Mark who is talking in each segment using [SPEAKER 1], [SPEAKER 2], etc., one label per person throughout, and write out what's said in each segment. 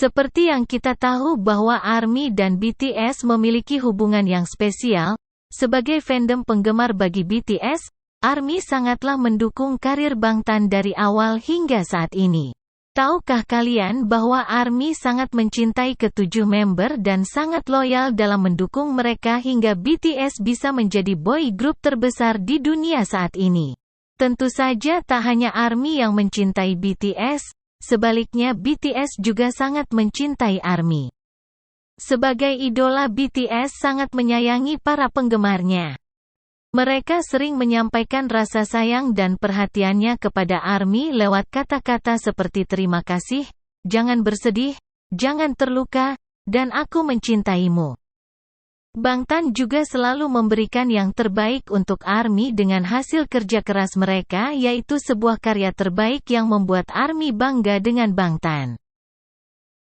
[SPEAKER 1] Seperti yang kita tahu bahwa ARMY dan BTS memiliki hubungan yang spesial, sebagai fandom penggemar bagi BTS, ARMY sangatlah mendukung karir Bangtan dari awal hingga saat ini. Tahukah kalian bahwa ARMY sangat mencintai ketujuh member dan sangat loyal dalam mendukung mereka hingga BTS bisa menjadi boy group terbesar di dunia saat ini? Tentu saja tak hanya ARMY yang mencintai BTS, sebaliknya BTS juga sangat mencintai ARMY. Sebagai idola, BTS sangat menyayangi para penggemarnya. Mereka sering menyampaikan rasa sayang dan perhatiannya kepada ARMY lewat kata-kata seperti terima kasih, jangan bersedih, jangan terluka, dan aku mencintaimu. Bangtan juga selalu memberikan yang terbaik untuk ARMY dengan hasil kerja keras mereka, yaitu sebuah karya terbaik yang membuat ARMY bangga dengan Bangtan.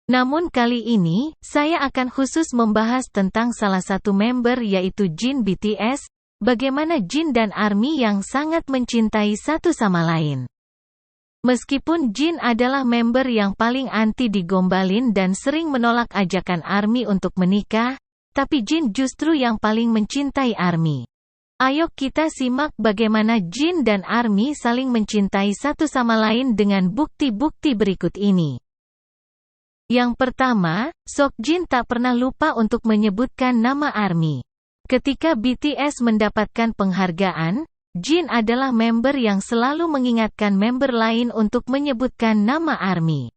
[SPEAKER 1] Namun kali ini, saya akan khusus membahas tentang salah satu member yaitu Jin BTS, bagaimana Jin dan ARMY yang sangat mencintai satu sama lain. Meskipun Jin adalah member yang paling anti digombalin dan sering menolak ajakan ARMY untuk menikah, tapi Jin justru yang paling mencintai ARMY. Ayo kita simak bagaimana Jin dan ARMY saling mencintai satu sama lain dengan bukti-bukti berikut ini. Yang pertama, Seokjin tak pernah lupa untuk menyebutkan nama ARMY. Ketika BTS mendapatkan penghargaan, Jin adalah member yang selalu mengingatkan member lain untuk menyebutkan nama ARMY.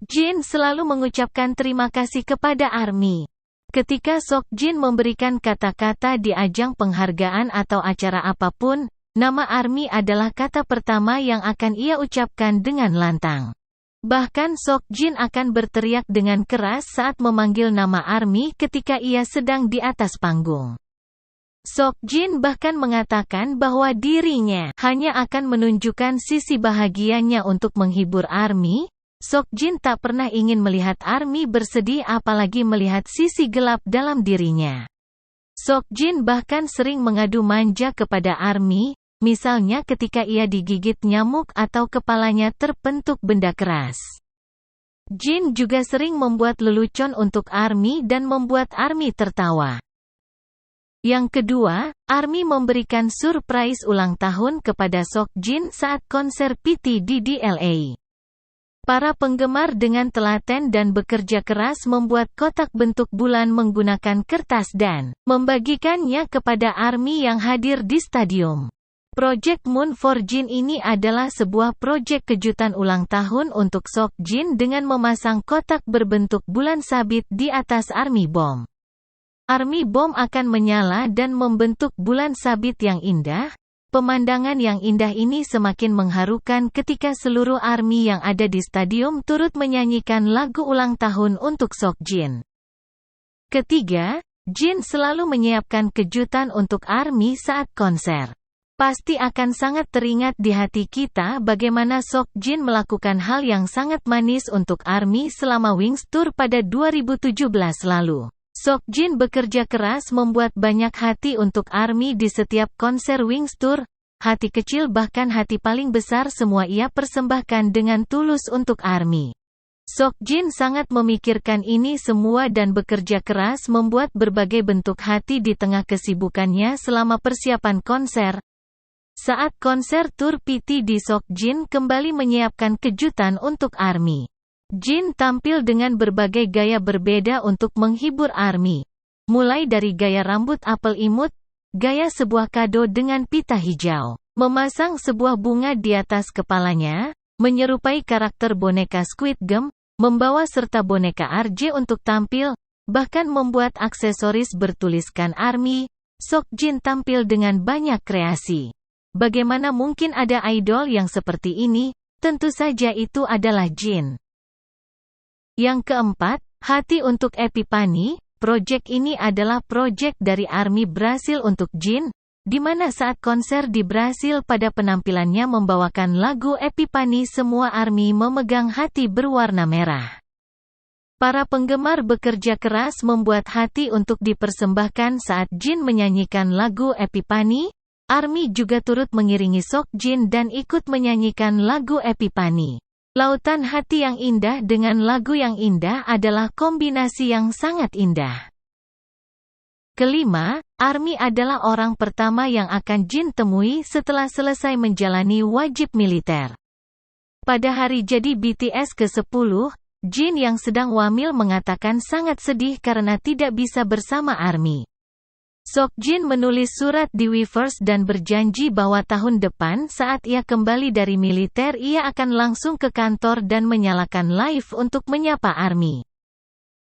[SPEAKER 1] Jin selalu mengucapkan terima kasih kepada ARMY. Ketika Seokjin memberikan kata-kata di ajang penghargaan atau acara apapun, nama ARMY adalah kata pertama yang akan ia ucapkan dengan lantang. Bahkan Seokjin akan berteriak dengan keras saat memanggil nama ARMY ketika ia sedang di atas panggung. Seokjin bahkan mengatakan bahwa dirinya hanya akan menunjukkan sisi bahagianya untuk menghibur ARMY. Seokjin tak pernah ingin melihat ARMY bersedih, apalagi melihat sisi gelap dalam dirinya. Seokjin bahkan sering mengadu manja kepada ARMY, misalnya ketika ia digigit nyamuk atau kepalanya terpentuk benda keras. Jin juga sering membuat lelucon untuk ARMY dan membuat ARMY tertawa. Yang kedua, ARMY memberikan surprise ulang tahun kepada Seokjin saat konser PT di LA. Para penggemar dengan telaten dan bekerja keras membuat kotak bentuk bulan menggunakan kertas dan membagikannya kepada ARMY yang hadir di stadium. Project Moon for Jin ini adalah sebuah proyek kejutan ulang tahun untuk Seokjin dengan memasang kotak berbentuk bulan sabit di atas ARMY Bomb. ARMY Bomb akan menyala dan membentuk bulan sabit yang indah. Pemandangan yang indah ini semakin mengharukan ketika seluruh ARMY yang ada di stadium turut menyanyikan lagu ulang tahun untuk Seokjin. Ketiga, Jin selalu menyiapkan kejutan untuk ARMY saat konser. Pasti akan sangat teringat di hati kita bagaimana Seokjin melakukan hal yang sangat manis untuk ARMY selama Wings Tour pada 2017 lalu. Seokjin bekerja keras membuat banyak hati untuk ARMY di setiap konser Wings Tour. Hati kecil bahkan hati paling besar semua ia persembahkan dengan tulus untuk ARMY. Seokjin sangat memikirkan ini semua dan bekerja keras membuat berbagai bentuk hati di tengah kesibukannya selama persiapan konser. Saat konser tur PT di, Seokjin kembali menyiapkan kejutan untuk ARMY. Jin tampil dengan berbagai gaya berbeda untuk menghibur ARMY. Mulai dari gaya rambut apel imut, gaya sebuah kado dengan pita hijau, memasang sebuah bunga di atas kepalanya, menyerupai karakter boneka Squid Game, membawa serta boneka RJ untuk tampil, bahkan membuat aksesoris bertuliskan ARMY. Seokjin tampil dengan banyak kreasi. Bagaimana mungkin ada idol yang seperti ini? Tentu saja itu adalah Jin. Yang keempat, hati untuk Epipani. Project ini adalah project dari ARMY Brasil untuk Jin, di mana saat konser di Brasil pada penampilannya membawakan lagu Epipani semua ARMY memegang hati berwarna merah. Para penggemar bekerja keras membuat hati untuk dipersembahkan saat Jin menyanyikan lagu Epipani. ARMY juga turut mengiringi Seokjin dan ikut menyanyikan lagu Epipani. Lautan hati yang indah dengan lagu yang indah adalah kombinasi yang sangat indah. Kelima, ARMY adalah orang pertama yang akan Jin temui setelah selesai menjalani wajib militer. Pada hari jadi BTS ke-10, Jin yang sedang wamil mengatakan sangat sedih karena tidak bisa bersama ARMY. Seokjin menulis surat di Weverse dan berjanji bahwa tahun depan saat ia kembali dari militer ia akan langsung ke kantor dan menyalakan live untuk menyapa ARMY.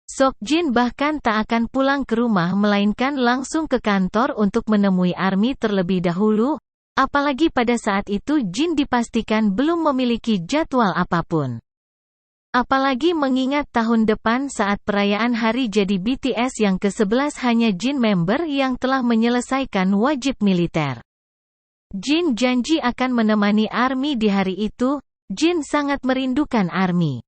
[SPEAKER 1] Seokjin bahkan tak akan pulang ke rumah melainkan langsung ke kantor untuk menemui ARMY terlebih dahulu, apalagi pada saat itu Jin dipastikan belum memiliki jadwal apapun. Apalagi mengingat tahun depan saat perayaan hari jadi BTS yang ke-11 hanya Jin member yang telah menyelesaikan wajib militer. Jin janji akan menemani ARMY di hari itu, Jin sangat merindukan ARMY.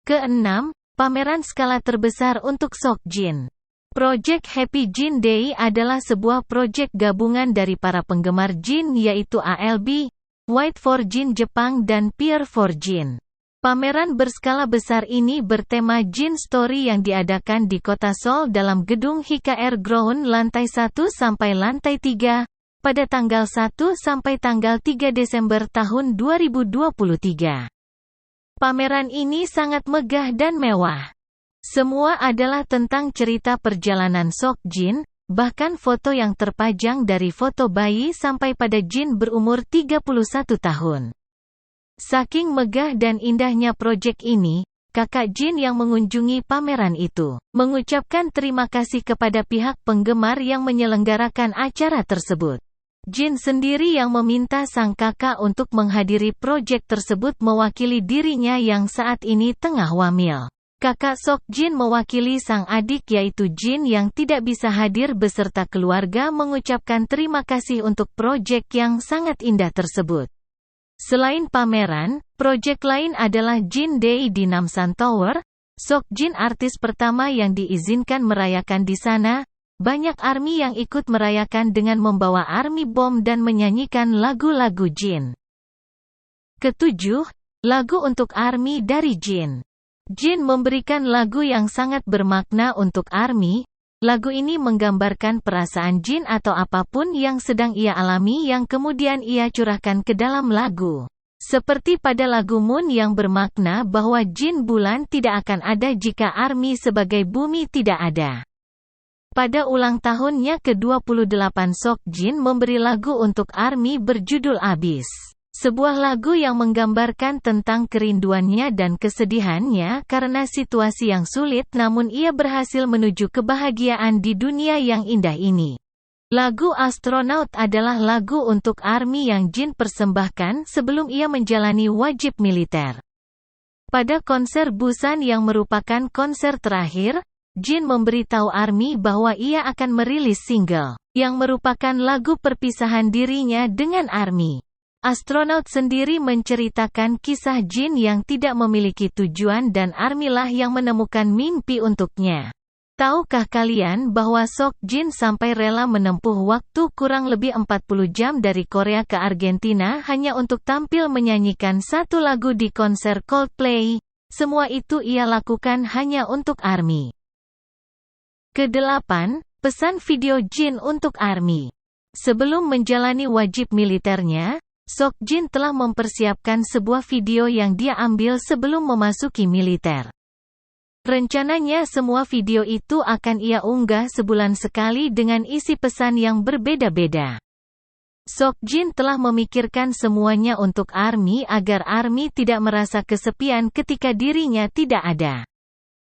[SPEAKER 1] Keenam, pameran skala terbesar untuk Seokjin. Project Happy Jin Day adalah sebuah proyek gabungan dari para penggemar Jin yaitu ALB, White for Jin Jepang dan Peer for Jin. Pameran berskala besar ini bertema Jin Story yang diadakan di kota Seoul dalam gedung HKR Ground lantai 1 sampai lantai 3, pada tanggal 1 sampai tanggal 3 Desember tahun 2023. Pameran ini sangat megah dan mewah. Semua adalah tentang cerita perjalanan Seokjin, bahkan foto yang terpajang dari foto bayi sampai pada Jin berumur 31 tahun. Saking megah dan indahnya proyek ini, kakak Jin yang mengunjungi pameran itu, mengucapkan terima kasih kepada pihak penggemar yang menyelenggarakan acara tersebut. Jin sendiri yang meminta sang kakak untuk menghadiri proyek tersebut mewakili dirinya yang saat ini tengah wamil. Kakak Seokjin mewakili sang adik yaitu Jin yang tidak bisa hadir beserta keluarga mengucapkan terima kasih untuk proyek yang sangat indah tersebut. Selain pameran, proyek lain adalah Jin Day di Namsan Tower. Seokjin artis pertama yang diizinkan merayakan di sana. Banyak ARMY yang ikut merayakan dengan membawa ARMY Bomb dan menyanyikan lagu-lagu Jin. Ketujuh, lagu untuk ARMY dari Jin. Jin memberikan lagu yang sangat bermakna untuk ARMY. Lagu ini menggambarkan perasaan Jin atau apapun yang sedang ia alami yang kemudian ia curahkan ke dalam lagu. Seperti pada lagu Moon yang bermakna bahwa Jin bulan tidak akan ada jika ARMY sebagai bumi tidak ada. Pada ulang tahunnya ke-28 Seokjin memberi lagu untuk ARMY berjudul Abyss. Sebuah lagu yang menggambarkan tentang kerinduannya dan kesedihannya karena situasi yang sulit namun ia berhasil menuju kebahagiaan di dunia yang indah ini. Lagu Astronaut adalah lagu untuk ARMY yang Jin persembahkan sebelum ia menjalani wajib militer. Pada konser Busan yang merupakan konser terakhir, Jin memberitahu ARMY bahwa ia akan merilis single, yang merupakan lagu perpisahan dirinya dengan ARMY. Astronaut sendiri menceritakan kisah Jin yang tidak memiliki tujuan dan ARMY lah yang menemukan mimpi untuknya. Tahukah kalian bahwa Seokjin sampai rela menempuh waktu kurang lebih 40 jam dari Korea ke Argentina hanya untuk tampil menyanyikan satu lagu di konser Coldplay? Semua itu ia lakukan hanya untuk ARMY. Kedelapan, pesan video Jin untuk ARMY. Sebelum menjalani wajib militernya, Seokjin telah mempersiapkan sebuah video yang dia ambil sebelum memasuki militer. Rencananya semua video itu akan ia unggah sebulan sekali dengan isi pesan yang berbeda-beda. Seokjin telah memikirkan semuanya untuk ARMY agar ARMY tidak merasa kesepian ketika dirinya tidak ada.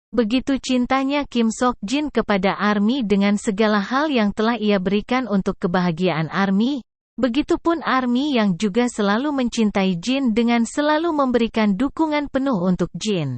[SPEAKER 1] Begitu cintanya Kim Seokjin kepada ARMY dengan segala hal yang telah ia berikan untuk kebahagiaan ARMY, begitupun ARMY yang juga selalu mencintai Jin dengan selalu memberikan dukungan penuh untuk Jin.